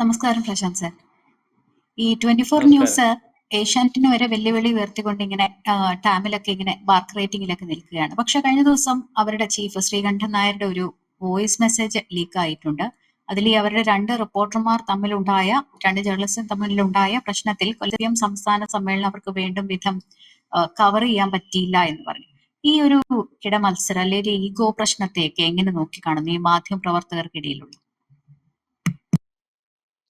നമസ്കാരം പ്രശാന്ത് സർ. ഈ 24 നമസ്കാരം. ന്യൂസ് ഏഷ്യാനെറ്റിന് വരെ വെല്ലുവിളി ഉയർത്തിക്കൊണ്ട് ഇങ്ങനെ ടാമിലൊക്കെ ഇങ്ങനെ ബാർക്ക് റേറ്റിംഗിലൊക്കെ നിൽക്കുകയാണ്. പക്ഷെ കഴിഞ്ഞ ദിവസം അവരുടെ ചീഫ് ശ്രീകണ്ഠൻ നായരുടെ ഒരു വോയിസ് മെസ്സേജ് ലീക്ക് ആയിട്ടുണ്ട്. അതിൽ ഈ അവരുടെ രണ്ട് റിപ്പോർട്ടർമാർ തമ്മിലുണ്ടായ, രണ്ട് ജേർണലിസ്റ്റും തമ്മിലുണ്ടായ പ്രശ്നത്തിൽ കൊല്ലം സംസ്ഥാന സമ്മേളനം അവർക്ക് വേണ്ടും വിധം കവർ ചെയ്യാൻ പറ്റിയില്ല എന്ന് പറഞ്ഞു. ഈ ഒരു കിടമത്സരം അല്ലെങ്കിൽ ഈഗോ പ്രശ്നത്തെയൊക്കെ എങ്ങനെ നോക്കിക്കാണുന്നു ഈ മാധ്യമ പ്രവർത്തകർക്കിടയിലുള്ള?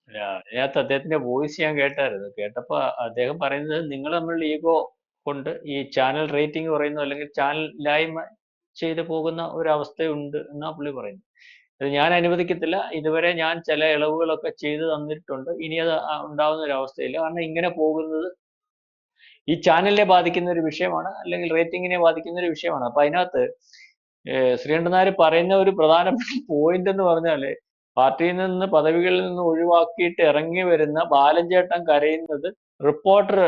അതിനകത്ത് അദ്ദേഹത്തിന്റെ വോയിസ് ഞാൻ കേട്ടായിരുന്നു. കേട്ടപ്പോ അദ്ദേഹം പറയുന്നത് നിങ്ങൾ തമ്മിലുള്ള ഈഗോ കൊണ്ട് ഈ ചാനൽ റേറ്റിംഗ് പറയുന്നു, അല്ലെങ്കിൽ ചാനൽ ഇല്ലായ്മ ചെയ്തു പോകുന്ന ഒരു അവസ്ഥയുണ്ട് എന്നാ പുള്ളി പറയുന്നത്. അത് ഞാൻ അനുവദിക്കത്തില്ല. ഇതുവരെ ഞാൻ ചില ഇളവുകളൊക്കെ ചെയ്തു തന്നിട്ടുണ്ട്. ഇനി അത് ഉണ്ടാവുന്ന ഒരു അവസ്ഥയില്ല. കാരണം ഇങ്ങനെ പോകുന്നത് ഈ ചാനലിനെ ബാധിക്കുന്ന ഒരു വിഷയമാണ്, അല്ലെങ്കിൽ റേറ്റിംഗിനെ ബാധിക്കുന്ന ഒരു വിഷയമാണ്. അപ്പൊ അതിനകത്ത് ശ്രീകണ്ഠൻ നായർ പറയുന്ന ഒരു പ്രധാനപ്പെട്ട പോയിന്റ് എന്ന് പറഞ്ഞാല്, പാർട്ടിയിൽ നിന്ന് പദവികളിൽ നിന്ന് ഒഴിവാക്കിയിട്ട് ഇറങ്ങി വരുന്ന ബാലൻചേട്ടൻ കരയുന്നത് റിപ്പോർട്ടർ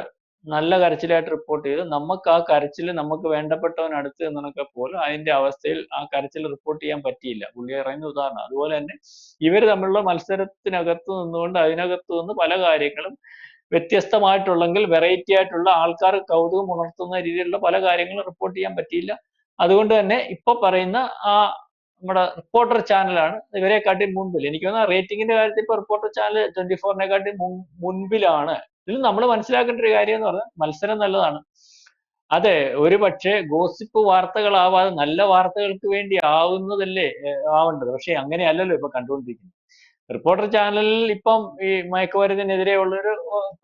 നല്ല കരച്ചിലായിട്ട് റിപ്പോർട്ട് ചെയ്തു. നമുക്ക് ആ കരച്ചിൽ നമുക്ക് വേണ്ടപ്പെട്ടവൻ അടുത്ത് നിന്നൊക്കെ പോലും അതിന്റെ അവസ്ഥയിൽ ആ കരച്ചിൽ റിപ്പോർട്ട് ചെയ്യാൻ പറ്റിയില്ല. പുള്ളി പറയുന്ന ഉദാഹരണം. അതുപോലെ തന്നെ ഇവർ തമ്മിലുള്ള മത്സരത്തിനകത്ത് നിന്നുകൊണ്ട് അതിനകത്ത് നിന്ന് പല കാര്യങ്ങളും വ്യത്യസ്തമായിട്ടുള്ളെങ്കിൽ വെറൈറ്റി ആയിട്ടുള്ള ആൾക്കാർ കൗതുകം ഉണർത്തുന്ന രീതിയിലുള്ള പല കാര്യങ്ങളും റിപ്പോർട്ട് ചെയ്യാൻ പറ്റിയില്ല. അതുകൊണ്ട് തന്നെ ഇപ്പൊ പറയുന്ന ആ നമ്മുടെ റിപ്പോർട്ടർ ചാനലാണ് ഇവരെക്കാട്ടി മുൻപിൽ. എനിക്ക് തോന്നുന്നു റേറ്റിംഗിന്റെ കാര്യത്തിൽ ഇപ്പൊ റിപ്പോർട്ടർ ചാനൽ 24-നെക്കാട്ടി മുൻപിലാണ്. ഇതിൽ നമ്മൾ മനസ്സിലാക്കേണ്ട ഒരു കാര്യം എന്ന് പറഞ്ഞാൽ മത്സരം നല്ലതാണ്. അതെ, ഒരു പക്ഷേ ഗോസിപ്പ് വാർത്തകളാവാതെ നല്ല വാർത്തകൾക്ക് വേണ്ടി ആവുന്നതല്ലേ ആവേണ്ടത്. പക്ഷെ അങ്ങനെയല്ലല്ലോ ഇപ്പൊ കണ്ടുകൊണ്ടിരിക്കുന്നത്. റിപ്പോർട്ടർ ചാനലിൽ ഇപ്പം ഈ മയക്കുമരുന്നിനെതിരെയുള്ള ഒരു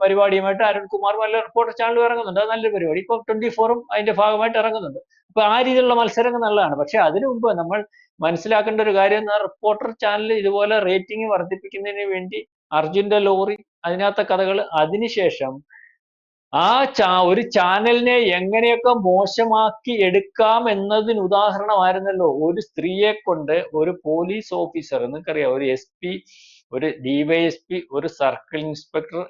പരിപാടിയുമായിട്ട് അരുൺകുമാർ നല്ല റിപ്പോർട്ടർ ചാനൽ ഇറങ്ങുന്നുണ്ട്. അത് നല്ലൊരു പരിപാടി. ഇപ്പൊ 24ഉം അതിന്റെ ഭാഗമായിട്ട് ഇറങ്ങുന്നുണ്ട്. അപ്പൊ ആ രീതിയിലുള്ള മത്സരങ്ങൾ നല്ലതാണ്. പക്ഷെ അതിനു മുമ്പ് നമ്മൾ മനസ്സിലാക്കേണ്ട ഒരു കാര്യം എന്ന് പറഞ്ഞാൽ റിപ്പോർട്ടർ ചാനൽ ഇതുപോലെ റേറ്റിംഗ് വർദ്ധിപ്പിക്കുന്നതിന് വേണ്ടി അർജുന്റെ ലോറി, അതിനകത്തെ കഥകൾ, അതിനുശേഷം ഒരു ചാനലിനെ എങ്ങനെയൊക്കെ മോശമാക്കി എടുക്കാം എന്നതിന് ഉദാഹരണമായിരുന്നല്ലോ ഒരു സ്ത്രീയെ കൊണ്ട് ഒരു പോലീസ് ഓഫീസർ, നിങ്ങൾക്കറിയാം, ഒരു SP, ഒരു DYSP, ഒരു സർക്കിൾ ഇൻസ്പെക്ടർ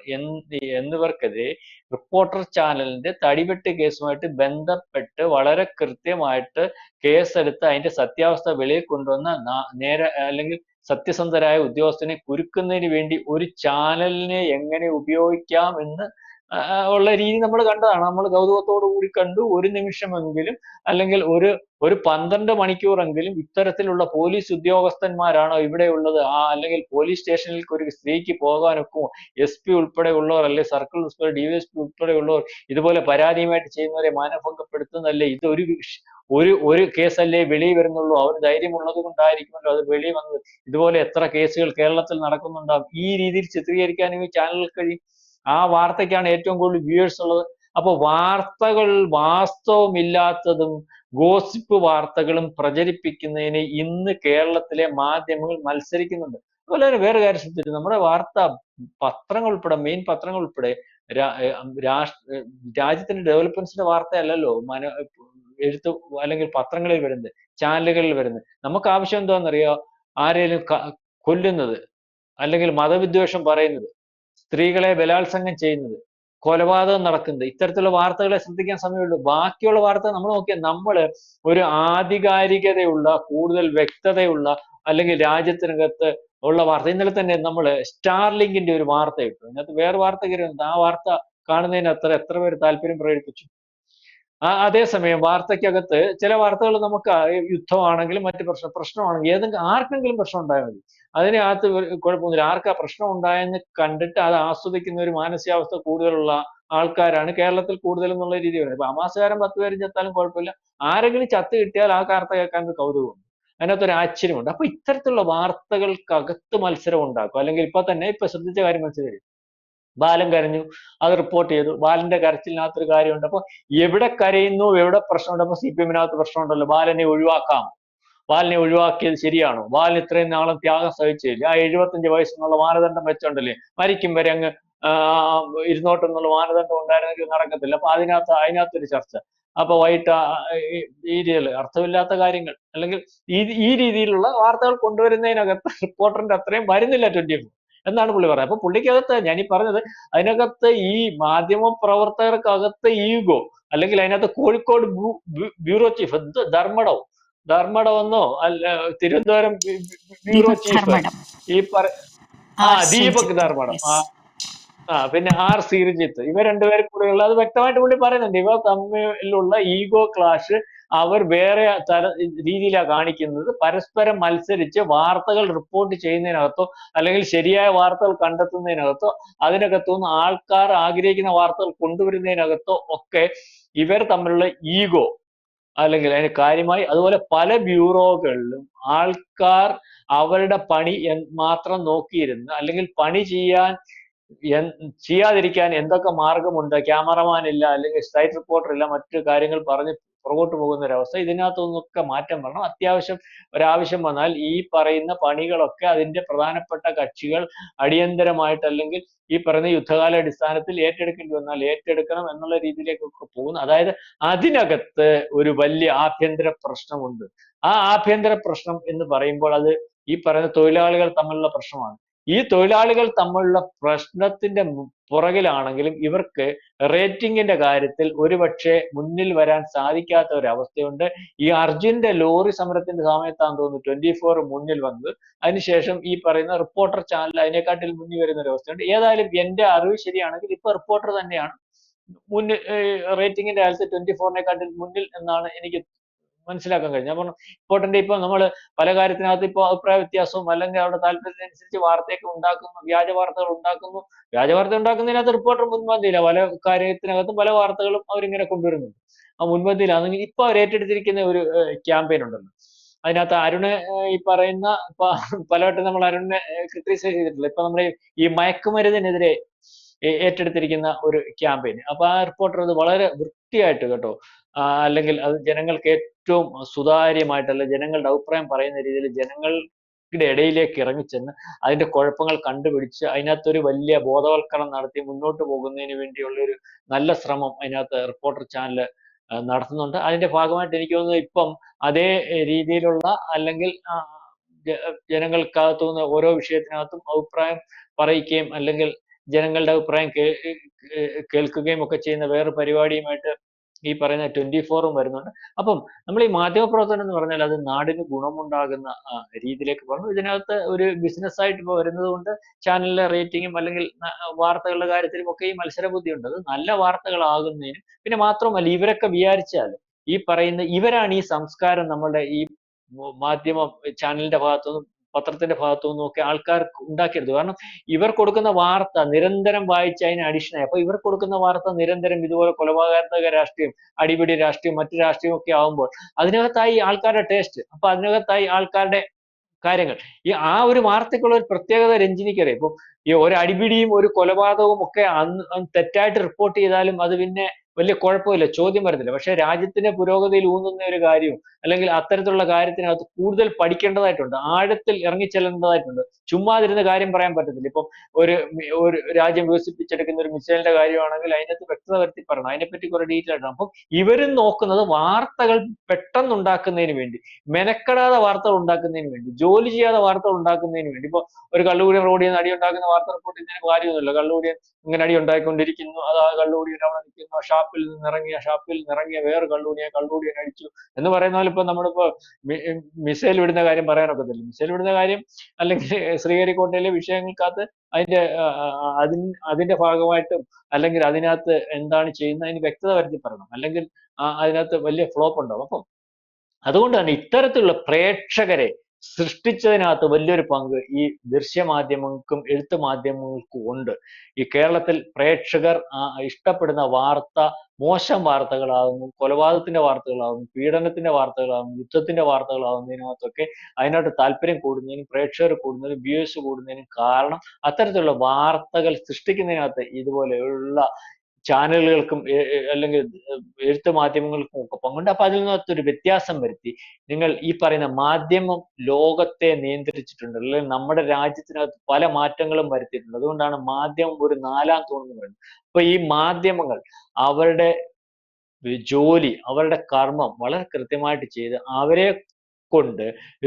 എന്നിവർക്കെതിരെ റിപ്പോർട്ടർ ചാനലിന്റെ തടിവെട്ട് കേസുമായിട്ട് ബന്ധപ്പെട്ട് വളരെ കൃത്യമായിട്ട് കേസെടുത്ത് അതിന്റെ സത്യാവസ്ഥ വെളിയിൽ കൊണ്ടുവന്ന നേരെ അല്ലെങ്കിൽ സത്യസന്ധരായ ഉദ്യോഗസ്ഥനെ കുരുക്കുന്നതിന് വേണ്ടി ഒരു ചാനലിനെ എങ്ങനെ ഉപയോഗിക്കാം എന്ന് ഉള്ള രീതി നമ്മൾ കണ്ടതാണ്. നമ്മൾ കൗതുകത്തോടു കൂടി കണ്ടു. ഒരു നിമിഷമെങ്കിലും അല്ലെങ്കിൽ ഒരു 12 മണിക്കൂറെങ്കിലും ഇത്തരത്തിലുള്ള പോലീസ് ഉദ്യോഗസ്ഥന്മാരാണോ ഇവിടെ ഉള്ളത്, അല്ലെങ്കിൽ പോലീസ് സ്റ്റേഷനിൽ ഒരു സ്ത്രീക്ക് പോകാനൊക്കുമോ? SP ഉൾപ്പെടെ ഉള്ളവർ, അല്ലെങ്കിൽ സർക്കിൾ ഇൻസ്പെക്ടർ, DYSP ഉൾപ്പെടെ ഉള്ളവർ ഇതുപോലെ പരാതിയുമായിട്ട് ചെയ്യുന്നവരെ മാനഭംഗപ്പെടുത്തുന്നതല്ലേ? ഇത് ഒരു കേസല്ലേ വെളിയിൽ വരുന്നുള്ളൂ. അവർ ധൈര്യമുള്ളത് കൊണ്ടായിരിക്കുമല്ലോ അത് വെളിയിൽ വന്നത്. ഇതുപോലെ എത്ര കേസുകൾ കേരളത്തിൽ നടക്കുന്നുണ്ടാവും. ഈ രീതിയിൽ ചിത്രീകരിക്കാനും ഈ ചാനലുകൾ കഴിയും. ആ വാർത്തയ്ക്കാണ് ഏറ്റവും കൂടുതൽ വ്യൂവേഴ്സ് ഉള്ളത്. അപ്പൊ വാർത്തകൾ വാസ്തവമില്ലാത്തതും ഗോസിപ്പ് വാർത്തകളും പ്രചരിപ്പിക്കുന്നതിന് ഇന്ന് കേരളത്തിലെ മാധ്യമങ്ങൾ മത്സരിക്കുന്നുണ്ട്. അതുപോലെ തന്നെ വേറെ കാര്യം ശ്രദ്ധിച്ചു, നമ്മുടെ പത്രങ്ങൾ ഉൾപ്പെടെ, മെയിൻ പത്രങ്ങൾ ഉൾപ്പെടെ രാജ്യത്തിന്റെ ഡെവലപ്മെന്റ്സിന്റെ വാർത്തയല്ലല്ലോ എഴുത്ത് അല്ലെങ്കിൽ പത്രങ്ങളിൽ വരുന്നത്, ചാനലുകളിൽ വരുന്നത്. നമുക്ക് ആവശ്യം എന്താണെന്നറിയോ? ആരെങ്കിലും കൊല്ലുന്നത്, അല്ലെങ്കിൽ മതവിദ്വേഷം പറയുന്നത്, സ്ത്രീകളെ ബലാത്സംഗം ചെയ്യുന്നത്, കൊലപാതകം നടക്കുന്നത്, ഇത്തരത്തിലുള്ള വാർത്തകളെ ശ്രദ്ധിക്കാൻ സമയമുള്ളൂ. ബാക്കിയുള്ള വാർത്ത നമ്മൾ നോക്കിയാൽ നമ്മള് ഒരു ആധികാരികതയുള്ള, കൂടുതൽ വ്യക്തതയുള്ള, അല്ലെങ്കിൽ രാജ്യത്തിനകത്ത് ഉള്ള വാർത്ത. ഇന്നലെ തന്നെ നമ്മൾ സ്റ്റാർലിങ്കിന്റെ ഒരു വാർത്ത ഇട്ടു. അതിനകത്ത് വേറെ വാർത്ത കയറുന്നത്. ആ വാർത്ത കാണുന്നതിന് എത്ര പേര് താല്പര്യം പ്രകടിപ്പിച്ചു. അതേസമയം വാർത്തയ്ക്കകത്ത് ചില വാർത്തകൾ നമുക്ക് യുദ്ധമാണെങ്കിലും മറ്റു പ്രശ്നമാണെങ്കിലും ആർക്കെങ്കിലും പ്രശ്നം ഉണ്ടായാൽ മതി, അതിനകത്ത് കുഴപ്പമൊന്നുമില്ല. ആർക്കാ പ്രശ്നം ഉണ്ടായെന്ന് കണ്ടിട്ട് അത് ആസ്വദിക്കുന്ന ഒരു മാനസികാവസ്ഥ കൂടുതലുള്ള ആൾക്കാരാണ് കേരളത്തിൽ കൂടുതൽ എന്നുള്ള രീതി വരുന്നത്. ഇപ്പൊ അമാസകാരം 10 പേരും ചത്താലും കുഴപ്പമില്ല, ആരെങ്കിലും ചത്ത് കിട്ടിയാൽ ആ വാർത്ത കേൾക്കാൻ ഒരു കൗതുകമുണ്ട്, അതിനകത്തൊരു ആശ്ചര്യമുണ്ട്. അപ്പൊ ഇത്തരത്തിലുള്ള വാർത്തകൾക്കകത്ത് മത്സരം ഉണ്ടാക്കും. അല്ലെങ്കിൽ ഇപ്പൊ ശ്രദ്ധിച്ച കാര്യം മനസ്സിലായി, ബാലൻ കരഞ്ഞു, അത് റിപ്പോർട്ട് ചെയ്തു. ബാലന്റെ കരച്ചിലിനകത്തൊരു കാര്യമുണ്ട്. അപ്പൊ എവിടെ കരയുന്നു, എവിടെ പ്രശ്നമുണ്ട്? അപ്പൊ CPM-നകത്ത് പ്രശ്നമുണ്ടല്ലോ, ബാലനെ ഒഴിവാക്കാം, ബാലനെ ഒഴിവാക്കിയത് ശരിയാണോ? ബാലൻ ഇത്രയും നാളും ത്യാഗം സഹിച്ചില്ല. ആ 75 വയസ്സെന്നുള്ള മാനദണ്ഡം വെച്ചോണ്ടല്ലേ, മരിക്കും വരെ അങ്ങ് ഇരുന്നോട്ടെന്നുള്ള മാനദണ്ഡം ഉണ്ടായിരുന്നെങ്കിൽ നടക്കത്തില്ല. അപ്പൊ അതിനകത്തൊരു ചർച്ച. അപ്പൊ വൈകിട്ട് ഈ രീതിയിൽ അർത്ഥമില്ലാത്ത കാര്യങ്ങൾ, അല്ലെങ്കിൽ ഈ രീതിയിലുള്ള വാർത്തകൾ കൊണ്ടുവരുന്നതിനകത്ത് റിപ്പോർട്ടറിന്റെ അത്രയും വരുന്നില്ല 24 എന്നാണ് പുള്ളി പറയുന്നത്. അപ്പൊ പുള്ളിക്കകത്ത് ഞാനീ പറഞ്ഞത്, അതിനകത്ത് ഈ മാധ്യമ പ്രവർത്തകർക്കകത്ത് ഈഗോ, അല്ലെങ്കിൽ അതിനകത്ത് കോഴിക്കോട് ബ്യൂറോ ചീഫ് ധർമ്മടമെന്നോ അല്ല Thiruvananthapuram bureau chief, Deepak Sreejith. Dharmadam. Yes. പിന്നെ ആർ ശ്രീജിത്ത്, ഇവർ രണ്ടുപേരും കൂടെയുള്ള, അത് വ്യക്തമായിട്ട് പുള്ളി പറയുന്നുണ്ട്, ഇവർ തമ്മിലുള്ള ഈഗോ ക്ലാഷ് അവർ വേറെ രീതിയിലാണ് കാണിക്കുന്നത്. പരസ്പരം മത്സരിച്ച് വാർത്തകൾ റിപ്പോർട്ട് ചെയ്യുന്നതിനകത്തോ അല്ലെങ്കിൽ ശരിയായ വാർത്തകൾ കണ്ടെത്തുന്നതിനകത്തോ അതിനകത്തുനിന്ന് ആൾക്കാർ ആഗ്രഹിക്കുന്ന വാർത്തകൾ കൊണ്ടുവരുന്നതിനകത്തോ ഒക്കെ ഇവർ തമ്മിലുള്ള ഈഗോ അല്ലെങ്കിൽ അതിന് കാര്യമായി, അതുപോലെ പല ബ്യൂറോകളിലും ആൾക്കാർ അവരുടെ പണി മാത്രം നോക്കിയിരുന്ന് അല്ലെങ്കിൽ പണി ചെയ്യാതിരിക്കാൻ എന്തൊക്കെ മാർഗമുണ്ട്, ക്യാമറമാൻ ഇല്ല അല്ലെങ്കിൽ സൈറ്റ് റിപ്പോർട്ടർ ഇല്ല, മറ്റു കാര്യങ്ങൾ പറഞ്ഞ് പുറകോട്ട് പോകുന്ന ഒരവസ്ഥ, ഇതിനകത്തുനിന്നൊക്കെ മാറ്റം വരണം. അത്യാവശ്യം ഒരാവശ്യം വന്നാൽ ഈ പറയുന്ന പണികളൊക്കെ അതിന്റെ പ്രധാനപ്പെട്ട കക്ഷികൾ അടിയന്തരമായിട്ട് അല്ലെങ്കിൽ ഈ പറയുന്ന യുദ്ധകാലാടിസ്ഥാനത്തിൽ ഏറ്റെടുക്കേണ്ടി വന്നാൽ ഏറ്റെടുക്കണം എന്നുള്ള രീതിയിലേക്കൊക്കെ പോകുന്നു. അതായത് അതിനകത്ത് ഒരു വലിയ ആഭ്യന്തര പ്രശ്നമുണ്ട്. ആ ആഭ്യന്തര പ്രശ്നം എന്ന് പറയുമ്പോൾ അത് ഈ പറയുന്ന തൊഴിലാളികൾ തമ്മിലുള്ള പ്രശ്നമാണ്. ഈ തൊഴിലാളികൾ തമ്മിലുള്ള പ്രശ്നത്തിന്റെ പുറകിലാണെങ്കിലും ഇവർക്ക് റേറ്റിംഗിന്റെ കാര്യത്തിൽ ഒരുപക്ഷെ മുന്നിൽ വരാൻ സാധിക്കാത്ത ഒരു അവസ്ഥയുണ്ട്. ഈ അർജുന്റെ ലോറി സമരത്തിന്റെ സമയത്താണെന്ന് തോന്നുന്നു 24 മുന്നിൽ വന്നത്. അതിനുശേഷം ഈ പറയുന്ന റിപ്പോർട്ടർ ചാനൽ അതിനെക്കാട്ടിൽ മുന്നിൽ വരുന്ന ഒരു അവസ്ഥയുണ്ട്. ഏതായാലും എന്റെ അറിവ് ശരിയാണെങ്കിൽ ഇപ്പൊ റിപ്പോർട്ടർ തന്നെയാണ് മുന്നിൽ, റേറ്റിംഗിന്റെ കാര്യത്തിൽ 24-നെക്കാട്ടിൽ മുന്നിൽ എന്നാണ് എനിക്ക് മനസ്സിലാക്കാൻ കഴിഞ്ഞു. അപ്പം ഇമ്പോർട്ടന്റ് ഇപ്പൊ നമ്മൾ പല കാര്യത്തിനകത്ത് ഇപ്പൊ അഭിപ്രായ വ്യത്യാസവും അല്ലെങ്കിൽ അവരുടെ താല്പര്യത്തിനനുസരിച്ച് വാർത്തയൊക്കെ ഉണ്ടാക്കുന്നു, വ്യാജ വാർത്തകൾ ഉണ്ടാക്കുന്നു. വ്യാജ വാർത്ത ഉണ്ടാക്കുന്നതിനകത്ത് റിപ്പോർട്ടർ മുൻപന്തിയില്ല. പല കാര്യത്തിനകത്തും പല വാർത്തകളും അവരിങ്ങനെ കൊണ്ടുവരുന്നുണ്ട്. ആ മുൻപന്തിയിലാണെങ്കിൽ ഇപ്പൊ അവർ ഏറ്റെടുത്തിരിക്കുന്ന ഒരു ക്യാമ്പയിൻ ഉണ്ടല്ലോ, അതിനകത്ത് അരുണ് ഈ പറയുന്ന പലവട്ടം നമ്മൾ അരുണിനെ ക്രിട്ടിസൈസ് ചെയ്തിട്ടില്ല. ഇപ്പൊ നമ്മുടെ ഈ മയക്കുമരുന്നിനെതിരെ ഏറ്റെടുത്തിരിക്കുന്ന ഒരു ക്യാമ്പയിൻ. അപ്പൊ ആ റിപ്പോർട്ടർ അത് വളരെ വൃത്തിയായിട്ട് കേട്ടോ, അല്ലെങ്കിൽ അത് ജനങ്ങൾക്ക് ഏറ്റവും സുതാര്യമായിട്ട്, അല്ലെങ്കിൽ ജനങ്ങളുടെ അഭിപ്രായം പറയുന്ന രീതിയിൽ ജനങ്ങളുടെ ഇടയിലേക്ക് ഇറങ്ങിച്ചെന്ന് അതിന്റെ കുഴപ്പങ്ങൾ കണ്ടുപിടിച്ച് അതിനകത്തൊരു വലിയ ബോധവൽക്കരണം നടത്തി മുന്നോട്ട് പോകുന്നതിന് വേണ്ടിയുള്ള ഒരു നല്ല ശ്രമം അതിനകത്ത് റിപ്പോർട്ടർ ചാനൽ നടത്തുന്നുണ്ട്. അതിന്റെ ഭാഗമായിട്ട് എനിക്ക് തോന്നുന്നു ഇപ്പം അതേ രീതിയിലുള്ള അല്ലെങ്കിൽ ജനങ്ങൾക്കകത്തുനിന്ന് ഓരോ വിഷയത്തിനകത്തും അഭിപ്രായം പറയിക്കുകയും അല്ലെങ്കിൽ ജനങ്ങളുടെ അഭിപ്രായം കേൾക്കുകയും ഒക്കെ ചെയ്യുന്ന വേറെ പരിപാടിയുമായിട്ട് ഈ പറയുന്ന 24-ഉം വരുന്നുണ്ട്. അപ്പം നമ്മൾ ഈ മാധ്യമപ്രവർത്തനം എന്ന് പറഞ്ഞാൽ അത് നാടിന് ഗുണമുണ്ടാകുന്ന രീതിയിലേക്ക് പറഞ്ഞു. ഇതിനകത്ത് ഒരു ബിസിനസ് ആയിട്ട് ഇപ്പോൾ വരുന്നത് കൊണ്ട് ചാനലിലെ റേറ്റിംഗും അല്ലെങ്കിൽ വാർത്തകളുടെ കാര്യത്തിലും ഒക്കെ ഈ മത്സര ബുദ്ധിയുണ്ട്. അത് നല്ല വാർത്തകളാകുന്നതിനും പിന്നെ മാത്രമല്ല ഇവരൊക്കെ വിചാരിച്ചാൽ ഈ പറയുന്ന ഇവരാണ് ഈ സംസ്കാരം നമ്മളുടെ ഈ മാധ്യമ ചാനലിന്റെ ഭാഗത്തുനിന്നും പത്രത്തിന്റെ ഭാഗത്തുനിന്നും ഒക്കെ ആൾക്കാർ ഉണ്ടാക്കിയെടുത്തു. കാരണം ഇവർ കൊടുക്കുന്ന വാർത്ത നിരന്തരം വായിച്ച് അതിന് അഡിക്ഷനായി. അപ്പൊ ഇവർ കൊടുക്കുന്ന വാർത്ത നിരന്തരം ഇതുപോലെ കൊലപാതക രാഷ്ട്രീയം, അടിപിടി രാഷ്ട്രീയം, മറ്റു രാഷ്ട്രീയം ഒക്കെ ആവുമ്പോൾ അതിനകത്തായി ആൾക്കാരുടെ ടേസ്റ്റ്, അപ്പൊ അതിനകത്തായി ആൾക്കാരുടെ കാര്യങ്ങൾ. ആ ഒരു വാർത്തയ്ക്കുള്ള ഒരു പ്രത്യേകത രഞ്ജിനിക്കറിയാം. ഇപ്പൊ ഈ ഒരു അടിപിടിയും ഒരു കൊലപാതകവും ഒക്കെ അന്ന് തെറ്റായിട്ട് റിപ്പോർട്ട് ചെയ്താലും അത് പിന്നെ വലിയ കുഴപ്പമില്ല, ചോദ്യം വരുന്നില്ല. പക്ഷെ രാജ്യത്തിന്റെ പുരോഗതിയിൽ ഊന്നുന്ന ഒരു കാര്യവും അല്ലെങ്കിൽ അത്തരത്തിലുള്ള കാര്യത്തിനകത്ത് കൂടുതൽ പഠിക്കേണ്ടതായിട്ടുണ്ട്, ആഴത്തിൽ ഇറങ്ങിച്ചെല്ലേണ്ടതായിട്ടുണ്ട്. ചുമ്മാതിരുന്ന കാര്യം പറയാൻ പറ്റത്തില്ല. ഇപ്പം ഒരു രാജ്യം വികസിപ്പിച്ചെടുക്കുന്ന ഒരു മിസൈലിന്റെ കാര്യമാണെങ്കിൽ അതിനകത്ത് വ്യക്തത വരുത്തി പറയണം, അതിനെപ്പറ്റി കുറെ ഡീറ്റെയിൽ ആയിട്ടാണ്. അപ്പം ഇവരും നോക്കുന്നത് വാർത്തകൾ പെട്ടെന്ന് ഉണ്ടാക്കുന്നതിന് വേണ്ടി, മെനക്കെടാതെ വാർത്തകൾ ഉണ്ടാക്കുന്നതിന് വേണ്ടി, ജോലി ചെയ്യാതെ വാർത്തകൾ ഉണ്ടാക്കുന്നതിന് വേണ്ടി. ഇപ്പൊ ഒരു കള്ളുകൂടിയൻ റോഡിൽ നിന്ന് അടി ഉണ്ടാക്കുന്ന വാർത്ത റിപ്പോർട്ട് ചെയ്യുന്നതിന് കാര്യമൊന്നുമില്ല. കള്ളുകൂടിയൻ ഇങ്ങനെ അടി ഉണ്ടായിക്കൊണ്ടിരിക്കുന്നു, അത് ആ കള്ളുകൂടിയൻ അവിടെ നിൽക്കുന്നു, ഷാപ്പിൽ നിന്നിറങ്ങിയ വേറെ കള്ളുകൂടിയൻ അടിച്ചു എന്ന് പറയുന്ന പോലെ ഇപ്പൊ നമ്മളിപ്പോ മിസൈൽ വിടുന്ന കാര്യം പറയാനൊക്കത്തില്ല. മിസൈൽ വിടുന്ന കാര്യം അല്ലെങ്കിൽ ശ്രീഹരിക്കോട്ടയിലെ വിഷയങ്ങൾക്കകത്ത് അതിന്റെ ഭാഗമായിട്ടും അല്ലെങ്കിൽ അതിനകത്ത് എന്താണ് ചെയ്യുന്നത് അതിന് വ്യക്തത വരുത്തി പറയണം, അല്ലെങ്കിൽ അതിനകത്ത് വലിയ ഫ്ലോപ്പ് ഉണ്ടാവും. അപ്പം അതുകൊണ്ട് തന്നെ ഇത്തരത്തിലുള്ള പ്രേക്ഷകരെ സൃഷ്ടിച്ചതിനകത്ത് വലിയൊരു പങ്ക് ഈ ദൃശ്യമാധ്യമങ്ങൾക്കും എഴുത്ത് മാധ്യമങ്ങൾക്കും ഉണ്ട്. ഈ കേരളത്തിൽ പ്രേക്ഷകർ ഇഷ്ടപ്പെടുന്ന വാർത്ത മോശം വാർത്തകളാകുന്നു, കൊലപാതകത്തിന്റെ വാർത്തകളാകുന്നു, പീഡനത്തിന്റെ വാർത്തകളാകുന്നു, യുദ്ധത്തിന്റെ വാർത്തകളാകുന്നതിനകത്തൊക്കെ അതിനകത്ത് താല്പര്യം കൂടുന്നതിനും പ്രേക്ഷകർ കൂടുന്നതിനും വ്യൂവേഴ്സ് കൂടുന്നതിനും കാരണം അത്തരത്തിലുള്ള വാർത്തകൾ സൃഷ്ടിക്കുന്നതിനകത്ത് ഇതുപോലെയുള്ള ചാനലുകൾക്കും അല്ലെങ്കിൽ എഴുത്ത് മാധ്യമങ്ങൾക്കും ഒക്കെ പങ്കുണ്ട്. അപ്പൊ അതിൽ നിന്നൊരു വ്യത്യാസം വരുത്തി നിങ്ങൾ ഈ പറയുന്ന മാധ്യമം ലോകത്തെ നിയന്ത്രിച്ചിട്ടുണ്ട്, അല്ലെങ്കിൽ നമ്മുടെ രാജ്യത്തിനകത്ത് പല മാറ്റങ്ങളും വരുത്തിയിട്ടുണ്ട്. അതുകൊണ്ടാണ് മാധ്യമം ഒരു 4-ാം തൂണെന്ന് പറയുന്നത്. അപ്പൊ ഈ മാധ്യമങ്ങൾ അവരുടെ ജോലി, അവരുടെ കർമ്മം വളരെ കൃത്യമായിട്ട് ചെയ്ത് അവരെ കൊണ്ട്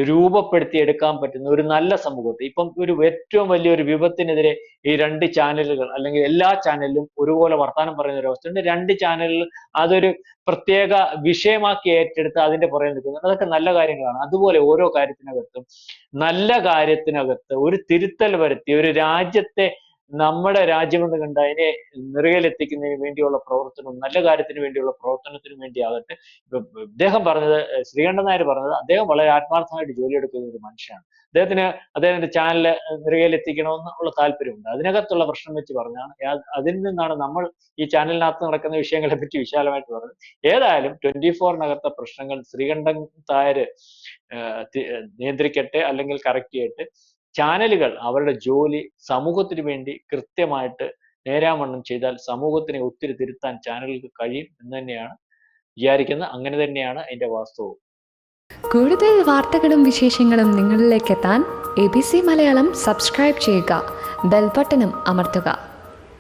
രൂപപ്പെടുത്തിയെടുക്കാൻ പറ്റുന്ന ഒരു നല്ല സമൂഹത്തെ, ഇപ്പം ഒരു ഏറ്റവും വലിയൊരു വിപത്തിനെതിരെ ഈ 2 ചാനലുകൾ അല്ലെങ്കിൽ എല്ലാ ചാനലിലും ഒരുപോലെ വർത്താനം പറയുന്ന ഒരു അവസ്ഥയുണ്ട്. 2 ചാനലുകൾ അതൊരു പ്രത്യേക വിഷയമാക്കി ഏറ്റെടുത്ത് അതിന്റെ പുറകെ നിൽക്കുന്നുണ്ട്. അതൊക്കെ നല്ല കാര്യങ്ങളാണ്. അതുപോലെ ഓരോ കാര്യത്തിനകത്തും നല്ല കാര്യത്തിനകത്ത് ഒരു തിരുത്തൽ വരുത്തി ഒരു രാജ്യത്തെ നമ്മുടെ രാജ്യമെന്ന് കണ്ട് അതിനെ നിറയിലെത്തിക്കുന്നതിന് വേണ്ടിയുള്ള പ്രവർത്തനവും നല്ല കാര്യത്തിന് വേണ്ടിയുള്ള പ്രവർത്തനത്തിനും വേണ്ടിയാകട്ടെ, ഇപ്പൊ ഇദ്ദേഹം പറഞ്ഞത്, ശ്രീകണ്ഠൻ നായർ പറഞ്ഞത്, അദ്ദേഹം വളരെ ആത്മാർത്ഥമായിട്ട് ജോലിയെടുക്കുന്ന ഒരു മനുഷ്യനാണ്. അദ്ദേഹത്തിന്റെ ചാനൽ നിറയിലെത്തിക്കണമെന്നുള്ള താല്പര്യമുണ്ട്. അതിനകത്തുള്ള പ്രശ്നം വെച്ച് പറഞ്ഞാണ്, അതിൽ നിന്നാണ് നമ്മൾ ഈ ചാനലിനകത്ത് നടക്കുന്ന വിഷയങ്ങളെ പറ്റി വിശാലമായിട്ട് പറഞ്ഞത്. ഏതായാലും 24-നകത്തെ പ്രശ്നങ്ങൾ ശ്രീകണ്ഠൻ നായർ നിയന്ത്രിക്കട്ടെ, അല്ലെങ്കിൽ കറക്റ്റ് ചെയ്യട്ടെ. ചാനലുകൾ അവരുടെ ജോലി സമൂഹത്തിന് വേണ്ടി കൃത്യമായിട്ട് നേരാവണ്ണം ചെയ്താൽ സമൂഹത്തിനെ ഒത്തിരി തിരുത്താൻ ചാനലുകൾക്ക് കഴിയും എന്ന് തന്നെയാണ് വിചാരിക്കുന്നത്. അങ്ങനെ തന്നെയാണ് അതിന്റെ വാസ്തവം. കൂടുതൽ വാർത്തകളും വിശേഷങ്ങളും നിങ്ങളിലേക്ക് എത്താൻ ABC മലയാളം സബ്സ്ക്രൈബ് ചെയ്യുക, ബെൽ ബട്ടണും അമർത്തുക.